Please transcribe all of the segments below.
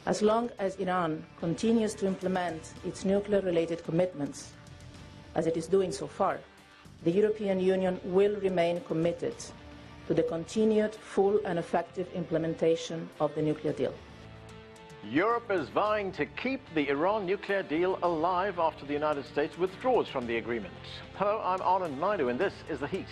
As long as Iran continues to implement its nuclear-related commitments, as it is doing so far, the European Union will remain committed to the continued full and effective implementation of the nuclear deal. Europe is vying to keep the Iran nuclear deal alive after the United States withdraws from the agreement. Hello, I'm Anand Naidu, and this is The Heat.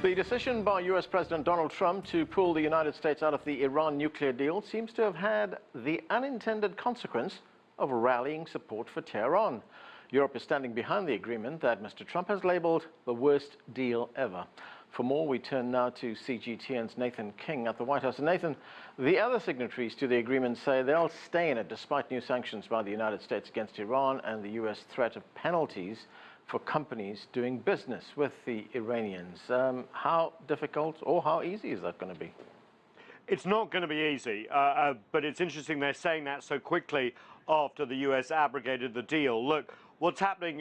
The decision by US President Donald Trump to pull the United States out of the Iran nuclear deal seems to have had the unintended consequence of rallying support for Tehran. Europe is standing behind the agreement that Mr. Trump has labeled the worst deal ever. For more, we turn now to CGTN's Nathan King at the White House. And Nathan, the other signatories to the agreement say they'll stay in it despite new sanctions by the United States against Iran and the US threat of penalties for companies doing business with the Iranians. How difficult or how easy is that going to be? It's not going to be easy, but it's interesting they're saying that so quickly after the US abrogated the deal. Look, what's happening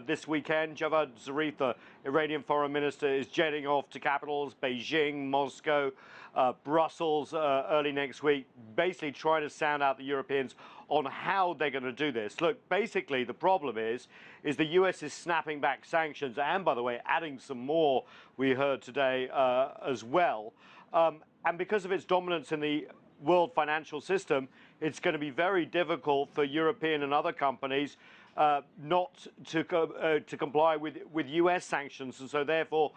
this weekend, Javad Zarif, the Iranian foreign minister, is jetting off to capitals, Beijing, Moscow, Brussels early next week, basically trying to sound out the Europeans on how they're going to do this. Look, basically the problem is the US is snapping back sanctions and, by the way, adding some more, we heard today as well. And because of its dominance in the world financial system, it's going to be very difficult for European and other companies not to comply with US sanctions, and so therefore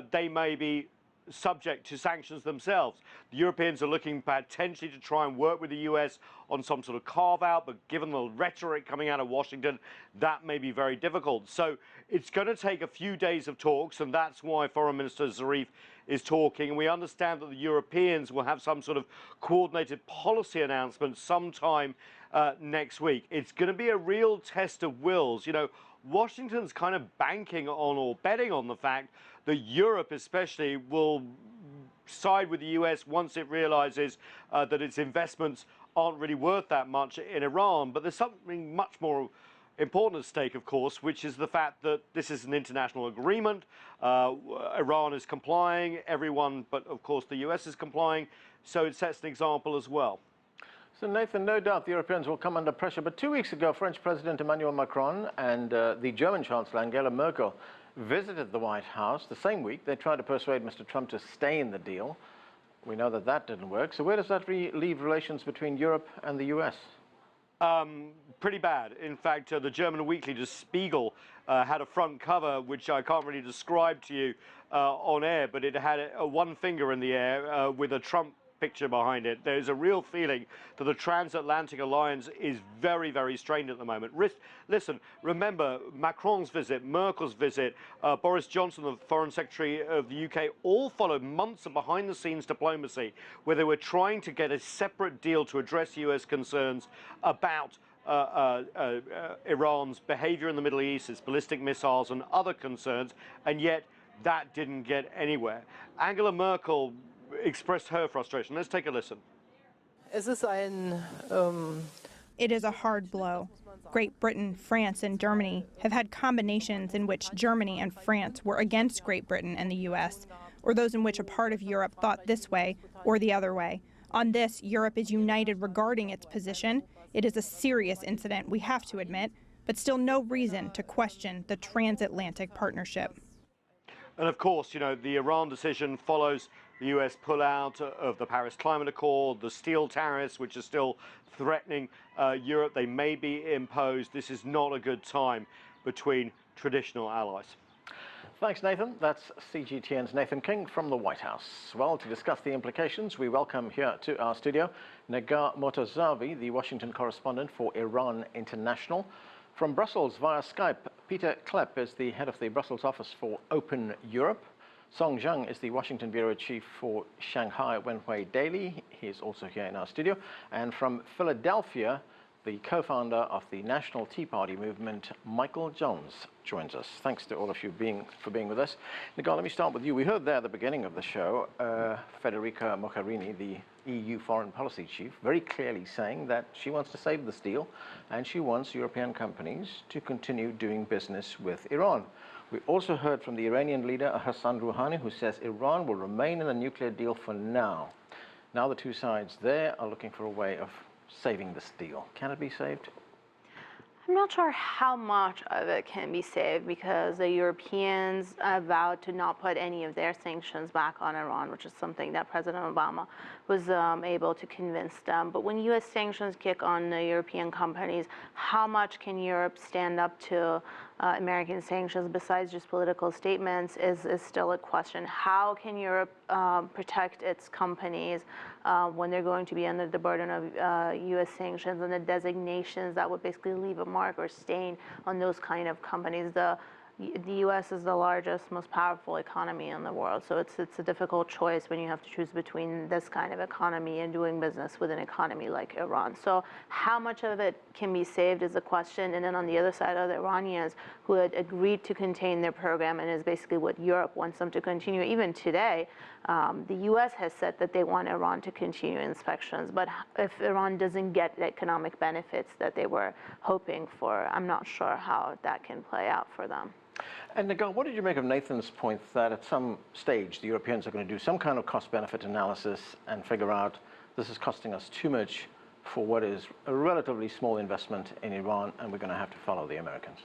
they may be subject to sanctions themselves. The Europeans are looking potentially to try and work with the US on some sort of carve-out, but given the rhetoric coming out of Washington, that may be very difficult. So it's going to take a few days of talks, and that's why Foreign Minister Zarif is talking. And we understand that the Europeans will have some sort of coordinated policy announcement sometime next week. It's going to be a real test of wills. You know, Washington's kind of banking on or betting on the fact that Europe especially will side with the US once it realizes that its investments aren't really worth that much in Iran. But there's something much more important at stake, of course, which is the fact that this is an international agreement. Iran is complying, everyone but, of course, the US is complying. So it sets an example as well. So, Nathan, no doubt the Europeans will come under pressure. But 2 weeks ago, French President Emmanuel Macron and the German Chancellor Angela Merkel visited the White House. The same week, they tried to persuade Mr. Trump to stay in the deal. We know that that didn't work. So where does that leave relations between Europe and the US? Pretty bad. In fact, the German weekly Der Spiegel had a front cover, which I can't really describe to you on air, but it had one finger in the air with a Trump picture behind it. There's a real feeling that the transatlantic alliance is very, very strained at the moment. Listen, remember Macron's visit, Merkel's visit, Boris Johnson, the Foreign Secretary of the UK, all followed months of behind-the-scenes diplomacy where they were trying to get a separate deal to address US concerns about Iran's behavior in the Middle East, its ballistic missiles and other concerns, and yet that didn't get anywhere. Angela Merkel expressed her frustration. Let's take a listen. It is a hard blow. Great Britain, France, and Germany have had combinations in which Germany and France were against Great Britain and the US, or those in which a part of Europe thought this way or the other way. On this, Europe is united regarding its position. It is a serious incident, we have to admit, but still no reason to question the transatlantic partnership. And of course, you know, the Iran decision follows the US pullout of the Paris Climate Accord, the steel tariffs, which are still threatening Europe. They may be imposed. This is not a good time between traditional allies. Thanks, Nathan. That's CGTN's Nathan King from the White House. Well, to discuss the implications, we welcome here to our studio Negar Mortazavi, the Washington correspondent for Iran International. From Brussels via Skype, Pieter Cleppe is the head of the Brussels office for Open Europe. Zhang is the Washington bureau chief for Shanghai Wenhui Daily. He is also here in our studio. And from Philadelphia, the co-founder of the National Tea Party movement, Michael Johns, joins us. Thanks to all of you for being with us. Negar, let me start with you. We heard there at the beginning of the show, Federica Mogherini, the EU foreign policy chief, very clearly saying that she wants to save this deal and she wants European companies to continue doing business with Iran. We also heard from the Iranian leader, Hassan Rouhani, who says Iran will remain in the nuclear deal for now. Now the two sides there are looking for a way of saving this deal. Can it be saved? I'm not sure how much of it can be saved because the Europeans vowed to not put any of their sanctions back on Iran, which is something that President Obama was able to convince them. But when U.S. sanctions kick on the European companies, how much can Europe stand up to American sanctions besides just political statements is still a question. How can Europe protect its companies when they're going to be under the burden of U.S. sanctions and the designations that would basically leave a mark or stain on those kind of companies? The U.S. is the largest, most powerful economy in the world, so it's a difficult choice when you have to choose between this kind of economy and doing business with an economy like Iran. So how much of it can be saved is a question, and then on the other side are the Iranians who had agreed to contain their program and is basically what Europe wants them to continue. Even today, the U.S. has said that they want Iran to continue inspections, but if Iran doesn't get the economic benefits that they were hoping for, I'm not sure how that can play out for them. And Negar, what did you make of Nathan's point that at some stage the Europeans are going to do some kind of cost-benefit analysis and figure out this is costing us too much for what is a relatively small investment in Iran, and we're going to have to follow the Americans?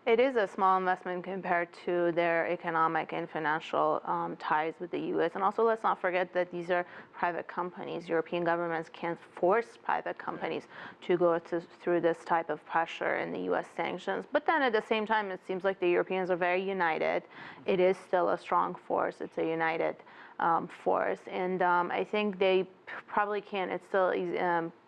It is a small investment compared to their economic and financial ties with the U.S. And also, let's not forget that these are private companies. European governments can't force private companies to go through this type of pressure in the U.S. sanctions. But then at the same time, it seems like the Europeans are very united. It is still a strong force. It's a united force. And I think they probably can. It's still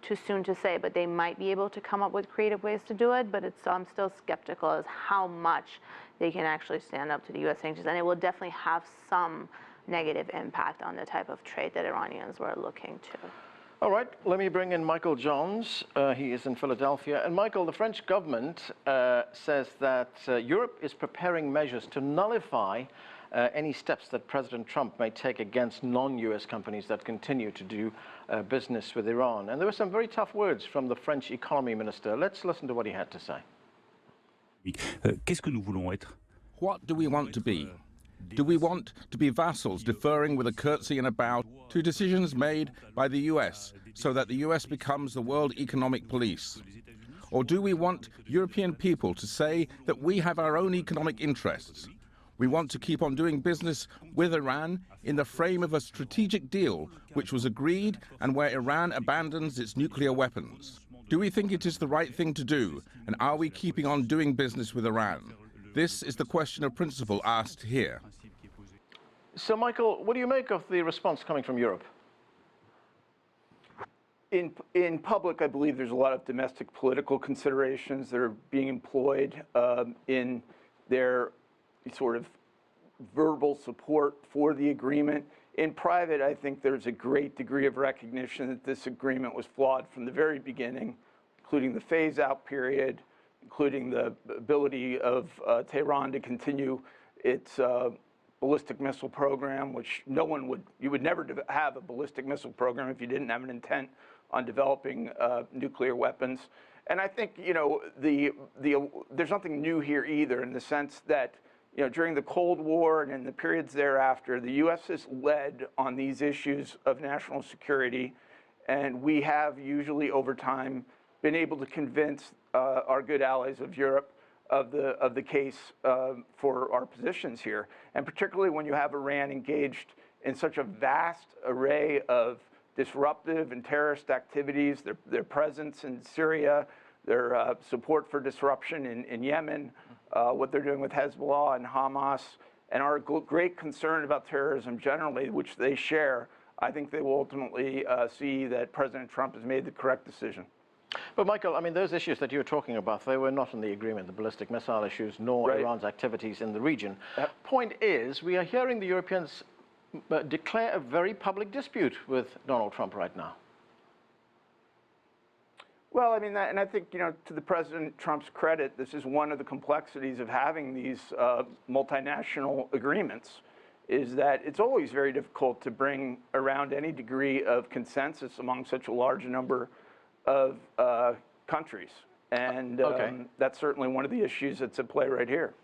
too soon to say, but they might be able to come up with creative ways to do it. But I'm still skeptical as how much they can actually stand up to the U.S. sanctions. And it will definitely have some negative impact on the type of trade that Iranians were looking to. All right, let me bring in Michael Johns. He is in Philadelphia. And Michael, the French government says that Europe is preparing measures to nullify any steps that President Trump may take against non-U.S. companies that continue to do business with Iran. And there were some very tough words from the French economy minister. Let's listen to what he had to say. What do we want to be? Do we want to be vassals deferring with a curtsy and a bow to decisions made by the U.S. so that the U.S. becomes the world economic police? Or do we want European people to say that we have our own economic interests? We want to keep on doing business with Iran in the frame of a strategic deal which was agreed and where Iran abandons its nuclear weapons. Do we think it is the right thing to do, and are we keeping on doing business with Iran? This is the question of principle asked here. So, Michael, what do you make of the response coming from Europe? In public, I believe there's a lot of domestic political considerations that are being employed in their sort of verbal support for the agreement. In private, I think there's a great degree of recognition that this agreement was flawed from the very beginning, including the phase-out period, including the ability of Tehran to continue its ballistic missile program, which you would never have a ballistic missile program if you didn't have an intent on developing nuclear weapons. And I think, there's nothing new here either, in the sense that during the Cold War and in the periods thereafter, the U.S. has led on these issues of national security, and we have usually over time been able to convince our good allies of Europe of the case for our positions here. And particularly when you have Iran engaged in such a vast array of disruptive and terrorist activities, their presence in Syria, their support for disruption in Yemen, what they're doing with Hezbollah and Hamas, and our great concern about terrorism generally, which they share. I think they will ultimately see that President Trump has made the correct decision. But Michael, I mean, those issues that you were talking about, they were not in the agreement, the ballistic missile issues, nor Iran's activities in the region. Point is, we are hearing the Europeans declare a very public dispute with Donald Trump right now. Well, I mean, and I think, to the President Trump's credit, this is one of the complexities of having these multinational agreements, is that it's always very difficult to bring around any degree of consensus among such a large number of countries. And that's certainly one of the issues that's at play right here.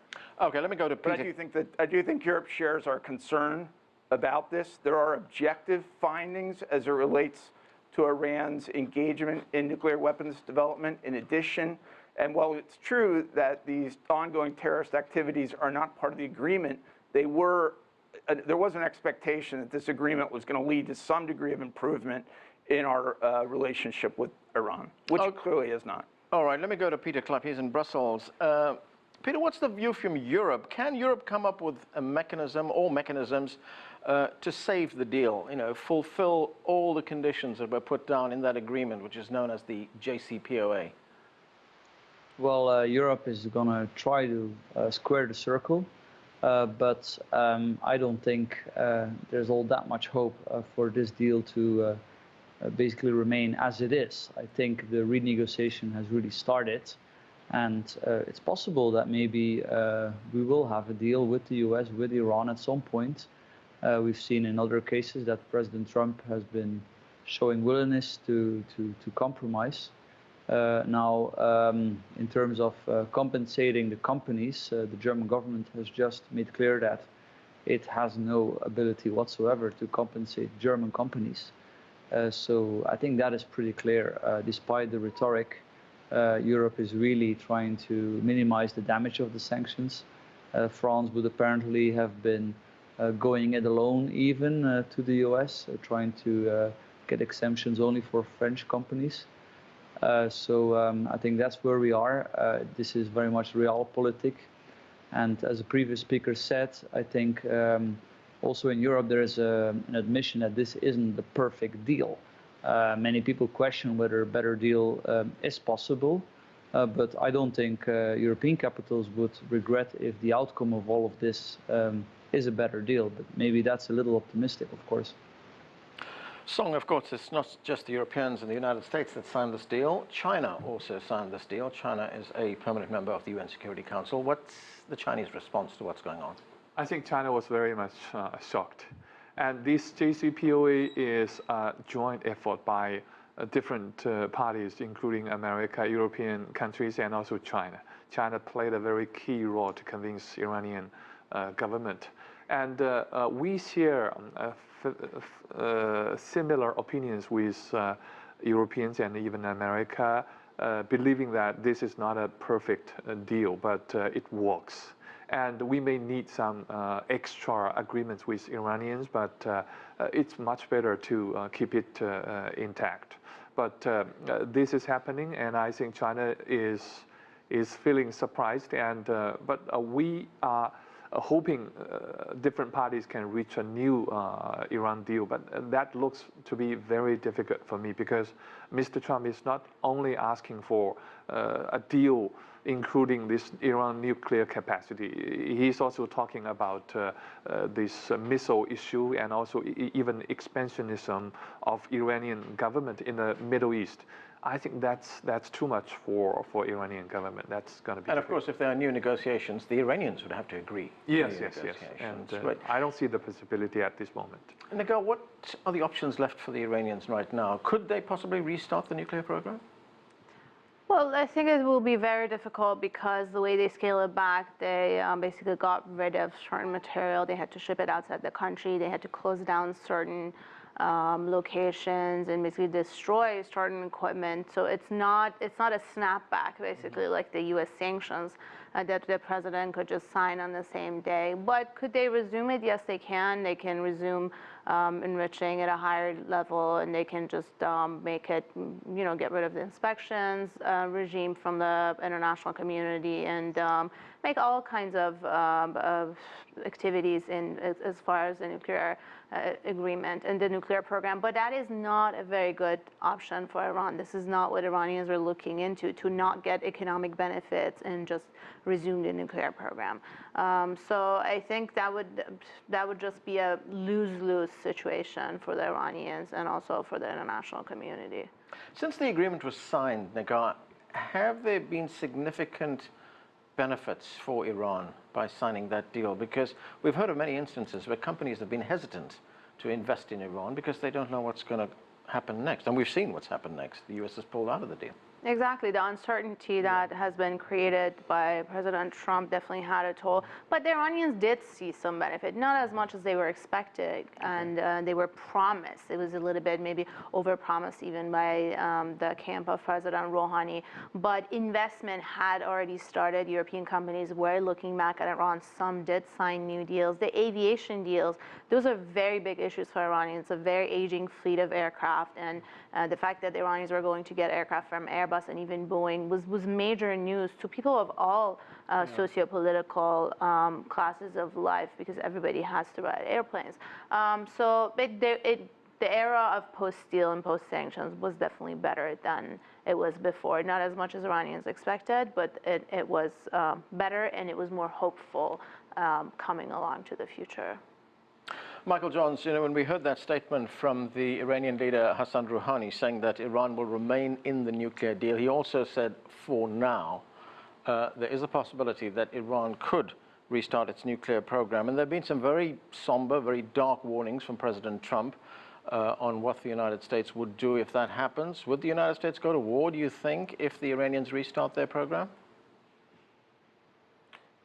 Okay, let me go to Pieter. But I do think Europe shares our concern about this. There are objective findings as it relates to Iran's engagement in nuclear weapons development. In addition, and while it's true that these ongoing terrorist activities are not part of the agreement, there was an expectation that this agreement was going to lead to some degree of improvement in our relationship with Iran, which it clearly is not. All right, let me go to Pieter Cleppe. He's in Brussels. Pieter, what's the view from Europe? Can Europe come up with a mechanism or mechanisms to save the deal, fulfill all the conditions that were put down in that agreement, which is known as the JCPOA? Well, Europe is going to try to square the circle, but I don't think there's all that much hope for this deal to basically remain as it is. I think the renegotiation has really started, and it's possible that maybe we will have a deal with the US, with Iran at some point. We've seen in other cases that President Trump has been showing willingness to compromise. Now, in terms of compensating the companies, the German government has just made clear that it has no ability whatsoever to compensate German companies. So I think that is pretty clear. Despite the rhetoric, Europe is really trying to minimize the damage of the sanctions. France would apparently have been going it alone even to the US, trying to get exemptions only for French companies. So I think that's where we are. This is very much realpolitik. And as a previous speaker said, I think also in Europe there is an admission that this isn't the perfect deal. Many people question whether a better deal is possible, but I don't think European capitals would regret if the outcome of all of this is a better deal, but maybe that's a little optimistic, of course. Zhang, of course, it's not just the Europeans and the United States that signed this deal. China also signed this deal. China is a permanent member of the UN Security Council. What's the Chinese response to what's going on? I think China was very much shocked. And this JCPOA is a joint effort by different parties, including America, European countries, and also China. China played a very key role to convince Iranian government. And we share similar opinions with Europeans and even America, believing that this is not a perfect deal, but it works. And we may need some extra agreements with Iranians, but it's much better to keep it intact. But this is happening, and I think China is feeling surprised. And but we are hoping different parties can reach a new Iran deal, but that looks to be very difficult for me, because Mr. Trump is not only asking for a deal including this Iran nuclear capacity. He's also talking about this missile issue and also even expansionism of Iranian government in the Middle East. I think that's too much for Iranian government. That's going to be. And of course, if there are new negotiations, the Iranians would have to agree. Yes. And I don't see the possibility at this moment. Negar, what are the options left for the Iranians right now? Could they possibly restart the nuclear program? Well, I think it will be very difficult because the way they scale it back, they basically got rid of certain material. They had to ship it outside the country. They had to close down certain locations and basically destroy certain equipment. So it's not a snapback, basically, like the U.S. sanctions that the president could just sign on the same day. But could they resume it? Yes, they can. They can resume enriching at a higher level, and they can just make it, get rid of the inspections regime from the international community and make all kinds of activities as far as the nuclear agreement and the nuclear program. But that is not a very good option for Iran. This is not what Iranians are looking into, to not get economic benefits and just resume the nuclear program. So I think that would just be a lose-lose situation for the Iranians and also for the international community. Since the agreement was signed, Negar, have there been significant benefits for Iran by signing that deal? Because we've heard of many instances where companies have been hesitant to invest in Iran because they don't know what's going to happen next. And we've seen what's happened next. The U.S. has pulled out of the deal. Exactly. The uncertainty that has been created by President Trump definitely had a toll. But the Iranians did see some benefit, not as much as they were expected, and they were promised. It was a little bit maybe overpromised even by the camp of President Rouhani. But investment had already started. European companies were looking back at Iran. Some did sign new deals. The aviation deals, those are very big issues for Iranians. A very aging fleet of aircraft, and the fact that the Iranians were going to get aircraft from Airbus and even Boeing was major news to people of all socio-political classes of life, because everybody has to ride airplanes. So the era of post-deal and post-sanctions was definitely better than it was before. Not as much as Iranians expected, but it was better, and it was more hopeful coming along to the future. Michael Johns, when we heard that statement from the Iranian leader Hassan Rouhani saying that Iran will remain in the nuclear deal, he also said for now there is a possibility that Iran could restart its nuclear program. And there have been some very somber, very dark warnings from President Trump on what the United States would do if that happens. Would the United States go to war, do you think, if the Iranians restart their program?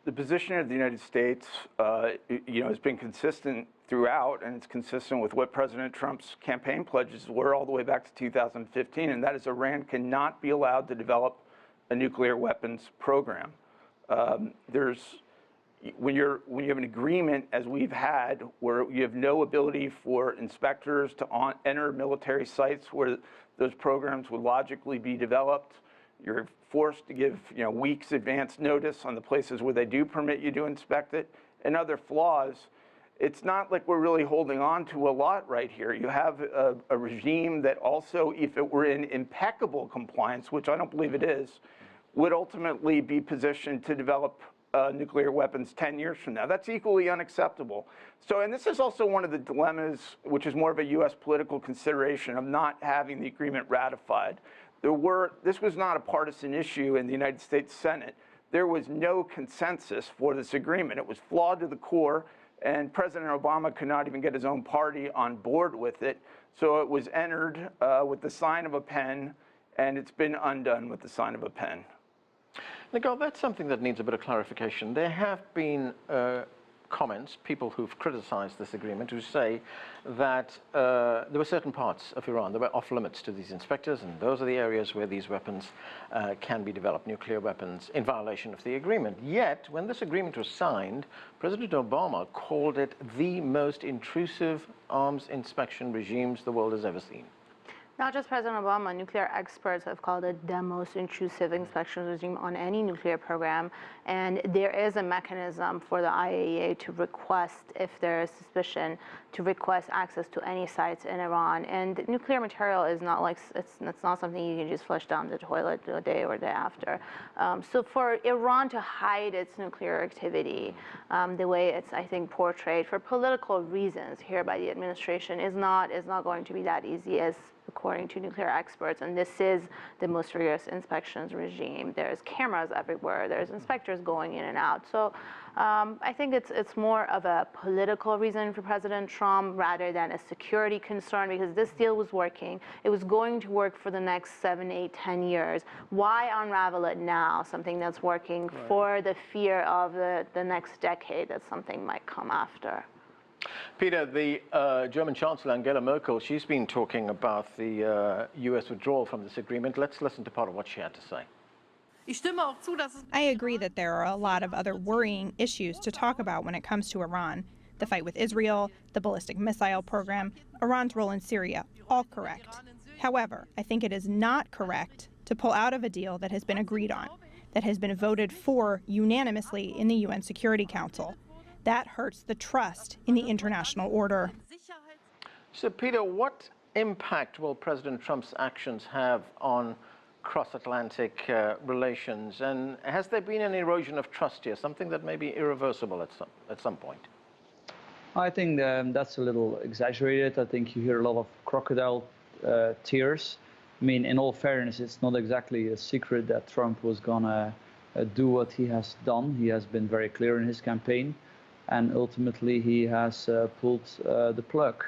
The position of the United States, has been consistent throughout, and it's consistent with what President Trump's campaign pledges were all the way back to 2015, and that is Iran cannot be allowed to develop a nuclear weapons program. When you have an agreement, as we've had, where you have no ability for inspectors to enter military sites where those programs would logically be developed, you're forced to give weeks advance notice on the places where they do permit you to inspect it, and other flaws. It's not like we're really holding on to a lot right here. You have a regime that also, if it were in impeccable compliance, which I don't believe it is, would ultimately be positioned to develop nuclear weapons 10 years from now. That's equally unacceptable. So, and this is also one of the dilemmas, which is more of a U.S. political consideration of not having the agreement ratified. This was not a partisan issue in the United States Senate. There was no consensus for this agreement. It was flawed to the core, and President Obama could not even get his own party on board with it. So it was entered with the sign of a pen, and it's been undone with the sign of a pen. Negar, that's something that needs a bit of clarification. There have been comments, people who've criticized this agreement, who say that there were certain parts of Iran that were off limits to these inspectors, and those are the areas where these weapons can be developed, nuclear weapons, in violation of the agreement. Yet, when this agreement was signed, President Obama called it the most intrusive arms inspection regimes the world has ever seen. Not just President Obama, nuclear experts have called it the most intrusive inspection regime on any nuclear program. And there is a mechanism for the IAEA to request, if there is suspicion, to request access to any sites in Iran. And nuclear material is not like, it's not something you can just flush down the toilet a day or day after. So for Iran to hide its nuclear activity, the way it's, I think, portrayed for political reasons here by the administration is not going to be that easy as according to nuclear experts, and this is the most rigorous inspections regime. There's cameras everywhere. There's inspectors going in and out. So I think it's more of a political reason for President Trump rather than a security concern, because this deal was working. It was going to work for the next 7, 8, 10 years. Why unravel it now, something that's working for the fear of the next decade that something might come after? Pieter, the German Chancellor Angela Merkel, she's been talking about the U.S. withdrawal from this agreement. Let's listen to part of what she had to say. I agree that there are a lot of other worrying issues to talk about when it comes to Iran. The fight with Israel, the ballistic missile program, Iran's role in Syria, all correct. However, I think it is not correct to pull out of a deal that has been agreed on, that has been voted for unanimously in the UN Security Council. That hurts the trust in the international order. So, Pieter, what impact will President Trump's actions have on cross-Atlantic relations? And has there been an erosion of trust here, something that may be irreversible at some point? I think that's a little exaggerated. I think you hear a lot of crocodile tears. I mean, in all fairness, it's not exactly a secret that Trump was gonna do what he has done. He has been very clear in his campaign, and ultimately he has pulled the plug.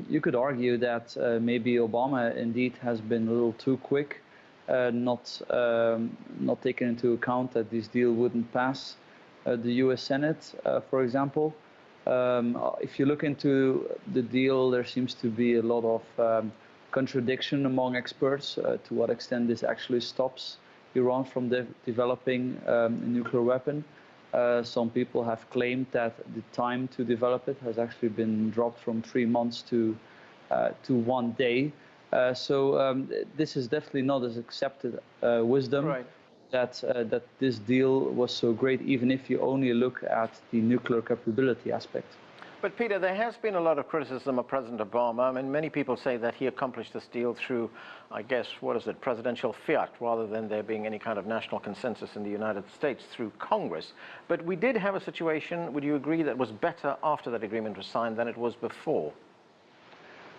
You could argue that maybe Obama indeed has been a little too quick, not taking into account that this deal wouldn't pass the U.S. Senate, for example. If you look into the deal, there seems to be a lot of contradiction among experts to what extent this actually stops Iran from developing a nuclear weapon. Some people have claimed that the time to develop it has actually been dropped from 3 months to 1 day. So this is definitely not as accepted wisdom. Right. That this deal was so great, even if you only look at the nuclear capability aspect. But Pieter, there has been a lot of criticism of President Obama. I mean, many people say that he accomplished this deal through, I guess, what is it, presidential fiat, rather than there being any kind of national consensus in the United States through Congress. But we did have a situation, would you agree, that was better after that agreement was signed than it was before?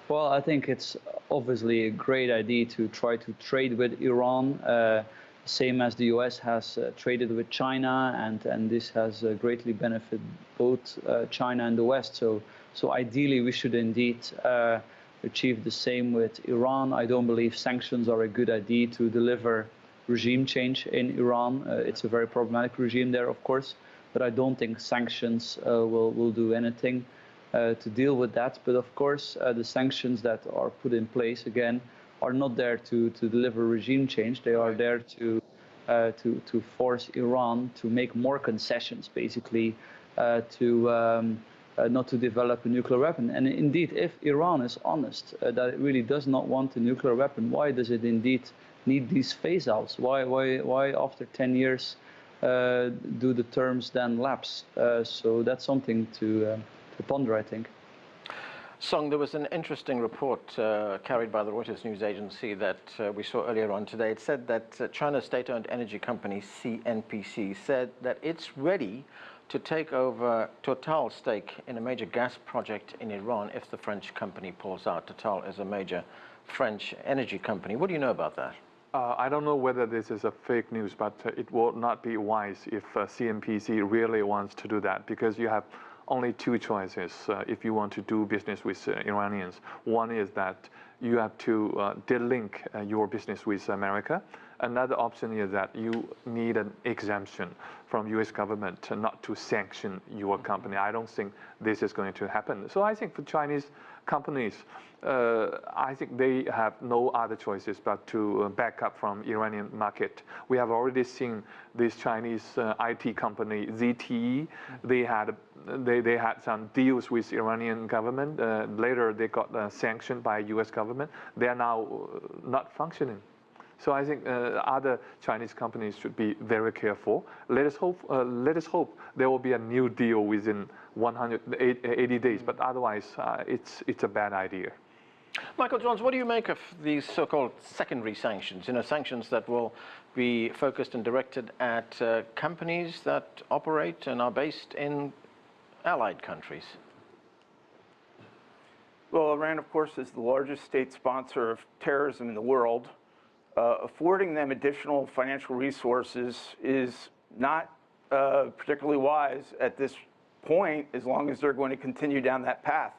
Well, I think it's obviously a great idea to try to trade with Iran, same as the US has traded with China, and this has greatly benefited both China and the West. So ideally, we should indeed achieve the same with Iran. I don't believe sanctions are a good idea to deliver regime change in Iran. It's a very problematic regime there, of course, but I don't think sanctions will do anything to deal with that. But of course, the sanctions that are put in place, again, are not there to deliver regime change. They are there to force Iran to make more concessions, basically, not to develop a nuclear weapon. And indeed, if Iran is honest that it really does not want a nuclear weapon, why does it indeed need these phase-outs? Why after 10 years do the terms then lapse? So that's something to ponder, I think. Zhang, there was an interesting report carried by the Reuters news agency that we saw earlier on today. It said that China's state-owned energy company, CNPC, said that it's ready to take over Total's stake in a major gas project in Iran if the French company pulls out. Total is a major French energy company. What do you know about that? I don't know whether this is a fake news, but it will not be wise if CNPC really wants to do that, because you have only two choices if you want to do business with Iranians. One is that you have to delink your business with America. Another option is that you need an exemption from U.S. government not to sanction your company. I don't think this is going to happen. So I think for Chinese companies, I think they have no other choices but to back up from Iranian market. We have already seen this Chinese IT company, ZTE. They had some deals with Iranian government. Later, they got sanctioned by U.S. government. They are now not functioning. So I think other Chinese companies should be very careful. Let us hope there will be a new deal within 180 days. But otherwise, it's a bad idea. Michael Johns, what do you make of these so-called secondary sanctions? You know, sanctions that will be focused and directed at companies that operate and are based in allied countries. Well, Iran, of course, is the largest state sponsor of terrorism in the world. Affording them additional financial resources is not particularly wise at this point, as long as they're going to continue down that path.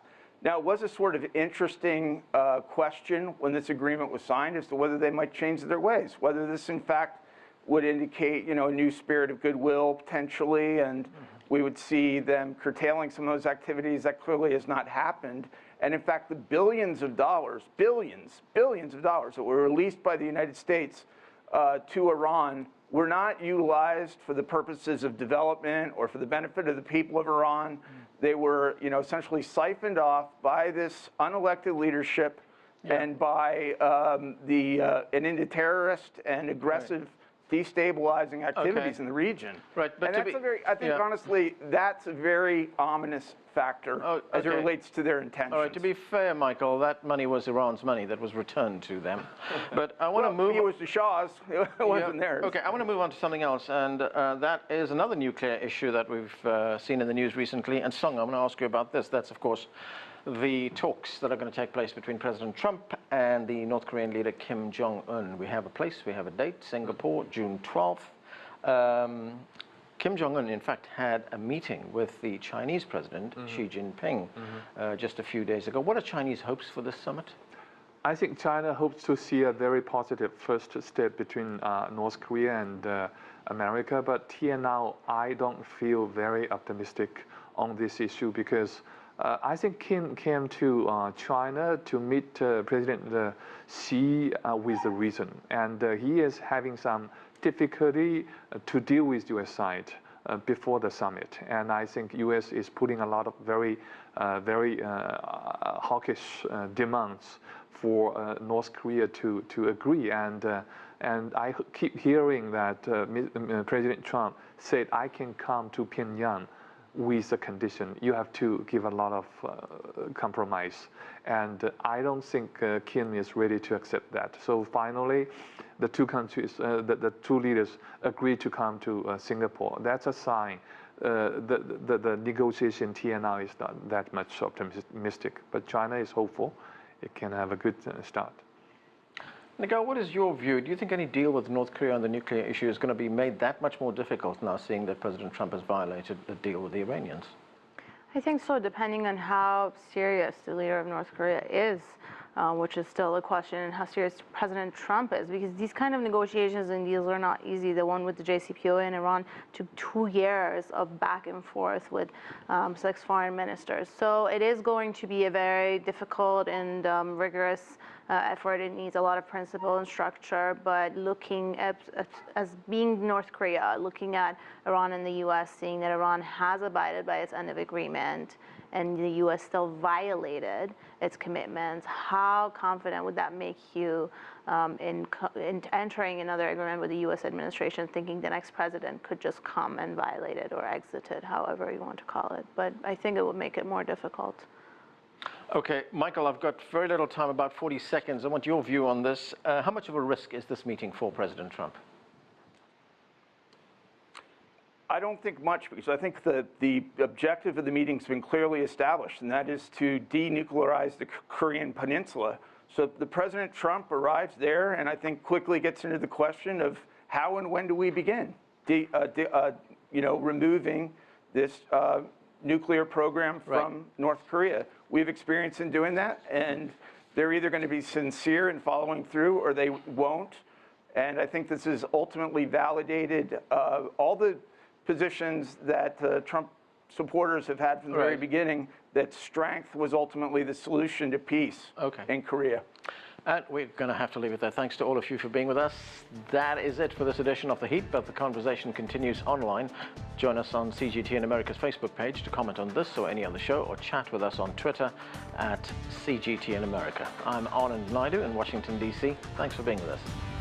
Now, it was a sort of interesting question when this agreement was signed as to whether they might change their ways, whether this, in fact, would indicate, you know, a new spirit of goodwill potentially, and we would see them curtailing some of those activities. That clearly has not happened. And in fact, the billions of dollars that were released by the United States to Iran were not utilized for the purposes of development or for the benefit of the people of Iran. They were, you know, essentially siphoned off by this unelected leadership and by and into terrorist and aggressive destabilizing activities in the region. Right, but and that's a very, I think honestly, that's a very ominous factor as it relates to their intentions. All right, to be fair, Michael, that money was Iran's money that was returned to them. But I want to move... It was the Shah's, it wasn't theirs. Okay, I want to move on to something else, and that is another nuclear issue that we've seen in the news recently. And Zhang, I'm going to ask you about this. That's, of course, the talks that are going to take place between President Trump and the North Korean leader Kim Jong-un. We have a place, we have a date, Singapore, June 12th. Kim Jong-un, in fact, had a meeting with the Chinese president, Xi Jinping, just a few days ago. What are Chinese hopes for this summit? I think China hopes to see a very positive first step between North Korea and America, but here now I don't feel very optimistic on this issue because I think Kim came to China to meet President Xi with a reason, and he is having some difficulty to deal with US side before the summit, and I think US is putting a lot of very hawkish demands for North Korea to agree, and I keep hearing that President Trump said I can come to Pyongyang with a condition. You have to give a lot of compromise, and I don't think Kim is ready to accept that. So finally, the two countries, the two leaders, agreed to come to Singapore. That's a sign. The negotiation here now is not that much optimistic, but China is hopeful it can have a good start. Negar, what is your view? Do you think any deal with North Korea on the nuclear issue is going to be made that much more difficult now, seeing that President Trump has violated the deal with the Iranians? I think so, depending on how serious the leader of North Korea is, which is still a question, and how serious President Trump is, because these kind of negotiations and deals are not easy. The one with the JCPOA in Iran took 2 years of back and forth with 6 foreign ministers. So it is going to be a very difficult and rigorous effort. It needs a lot of principle and structure, but looking at as being North Korea, looking at Iran and the U.S., seeing that Iran has abided by its end of agreement and the U.S. still violated its commitments, how confident would that make you in entering another agreement with the U.S. administration, thinking the next president could just come and violate it or exit it, however you want to call it? But I think it would make it more difficult. Okay, Michael, I've got very little time, about 40 seconds. I want your view on this. How much of a risk is this meeting for President Trump? I don't think much, because I think the objective of the meeting has been clearly established, and that is to denuclearize the Korean Peninsula. So the President Trump arrives there, and I think quickly gets into the question of how and when do we begin, removing this nuclear program from North Korea. We have experience in doing that, and they're either going to be sincere in following through or they won't. And I think this has ultimately validated all the positions that Trump supporters have had from the very beginning, that strength was ultimately the solution to peace in Korea. And we're going to have to leave it there. Thanks to all of you for being with us. That is it for this edition of The Heat, but the conversation continues online. Join us on CGTN America's Facebook page to comment on this or any other show, or chat with us on Twitter at CGTN America. I'm Anand Naidu in Washington, D.C. Thanks for being with us.